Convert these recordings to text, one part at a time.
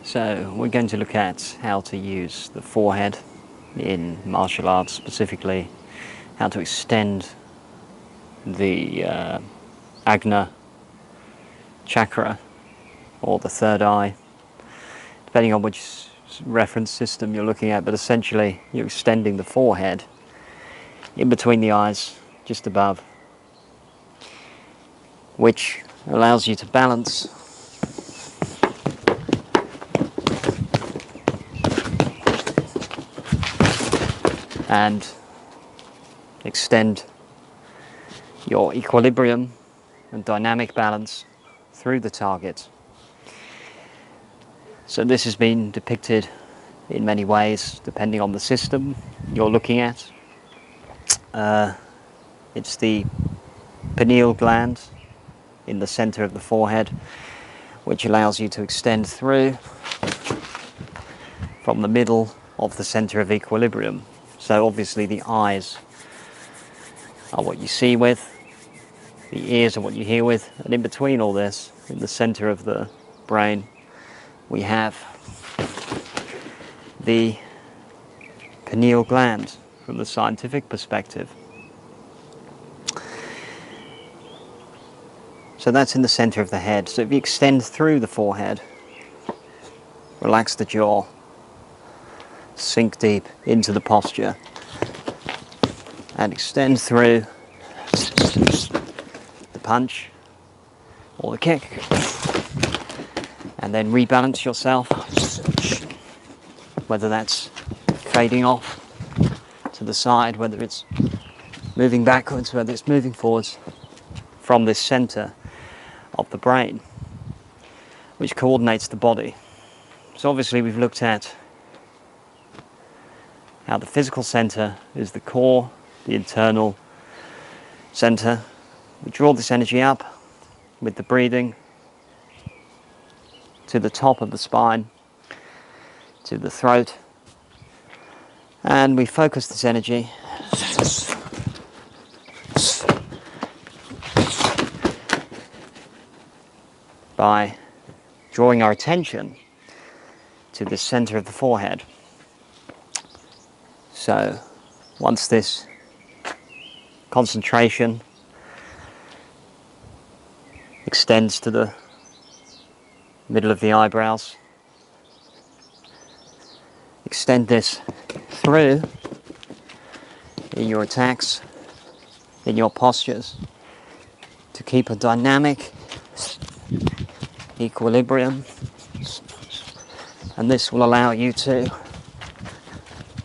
So we're going to look at how to use the forehead in martial arts, specifically how to extend the Ajna chakra, or the third eye, depending on which reference system you're looking at, but essentially you're extending the forehead in between the eyes, just above, which allows you to balance and extend your equilibrium and dynamic balance through the target. So this has been depicted in many ways depending on the system you're looking at. It's the pineal gland in the center of the forehead, which allows you to extend through from the middle of the center of equilibrium. So obviously the eyes are what you see with, the ears are what you hear with, and in between all this, in the center of the brain, we have the pineal gland from the scientific perspective. So that's in the center of the head. So if you extend through the forehead, relax the jaw, sink deep into the posture, and extend through the punch or the kick, and then rebalance yourself, whether that's fading off to the side, whether it's moving backwards, whether it's moving forwards, from this center of the brain, which coordinates the body. So obviously we've looked at how the physical center is the core, the internal center. We draw this energy up with the breathing to the top of the spine, to the throat, and we focus this energy by drawing our attention to the center of the forehead. So once this concentration extends to the middle of the eyebrows, extend this through in your attacks, in your postures, to keep a dynamic equilibrium, and this will allow you to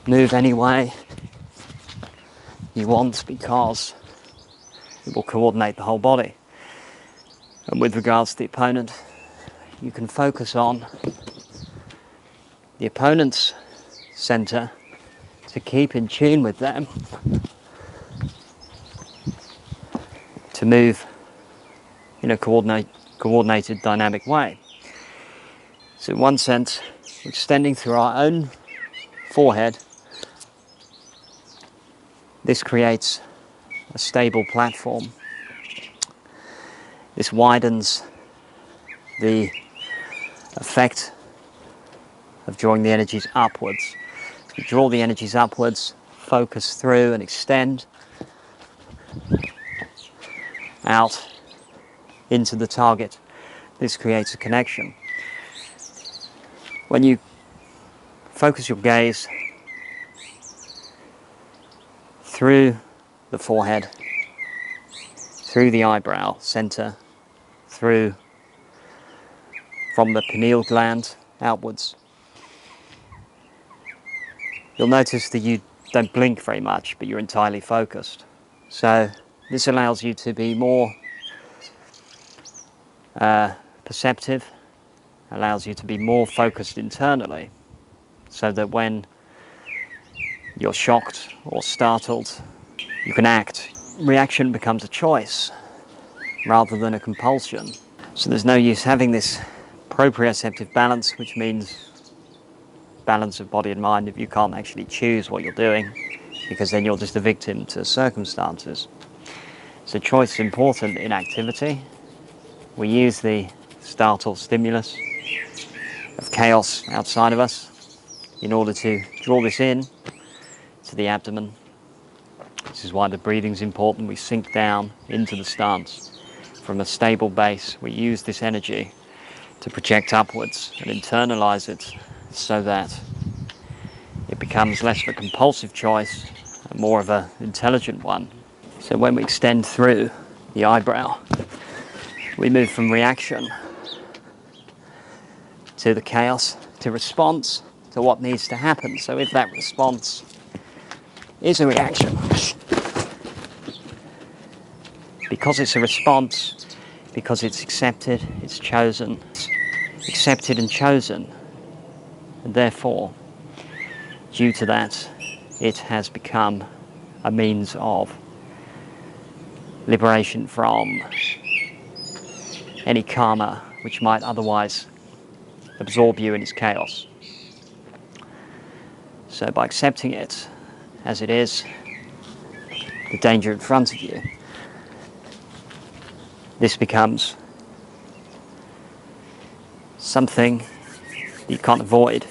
move any way you want, because it will coordinate the whole body. And with regards to the opponent, you can focus on the opponent's center to keep in tune with them, to move in a coordinated dynamic way. So in one sense, we're extending through our own forehead. This creates a stable platform. This widens the effect of drawing the energies upwards. So we draw the energies upwards, focus through and extend out into the target. This creates a connection. When you focus your gaze through the forehead, through the eyebrow center, through from the pineal gland outwards, you'll notice that you don't blink very much, but you're entirely focused. So this allows you to be more perceptive, allows you to be more focused internally, so that when you're shocked or startled, you can act. Reaction becomes a choice rather than a compulsion. So there's no use having this proprioceptive balance, which means balance of body and mind, if you can't actually choose what you're doing, because then you're just a victim to circumstances. So choice is important in activity. We use the startle stimulus of chaos outside of us in order to draw this in to the abdomen. This is why the breathing is important. We sink down into the stance from a stable base. We use this energy to project upwards and internalize it so that it becomes less of a compulsive choice and more of an intelligent one. So when we extend through the eyebrow, we move from reaction to the chaos, to response, to what needs to happen. So if that response is a reaction, because it's a response, because it's accepted, it's chosen, accepted and chosen, and therefore, due to that, it has become a means of liberation from any karma which might otherwise absorb you in its chaos. So by accepting it as it is, the danger in front of you, this becomes something that you can't avoid.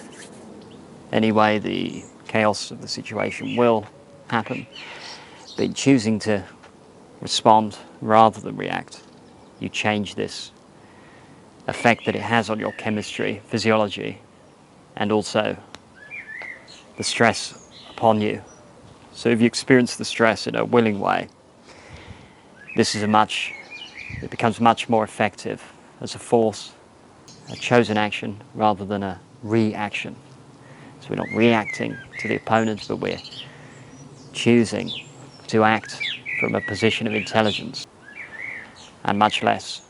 Anyway, the chaos of the situation will happen, but in choosing to respond rather than react, you change this effect that it has on your chemistry, physiology, and also the stress upon you. So if you experience the stress in a willing way, it becomes much more effective as a force, a chosen action rather than a reaction. So we're not reacting to the opponent, but we're choosing to act from a position of intelligence and much less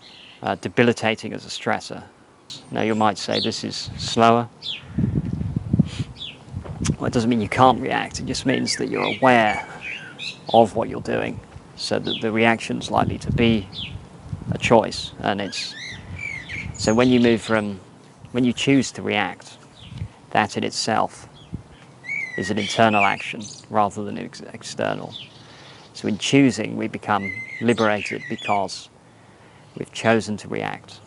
debilitating as a stressor. Now you might say this is slower. Well, it doesn't mean you can't react, it just means that you're aware of what you're doing so that the reaction's likely to be a choice. And so when you choose to react, that in itself is an internal action rather than external. So in choosing, we become liberated because we've chosen to react.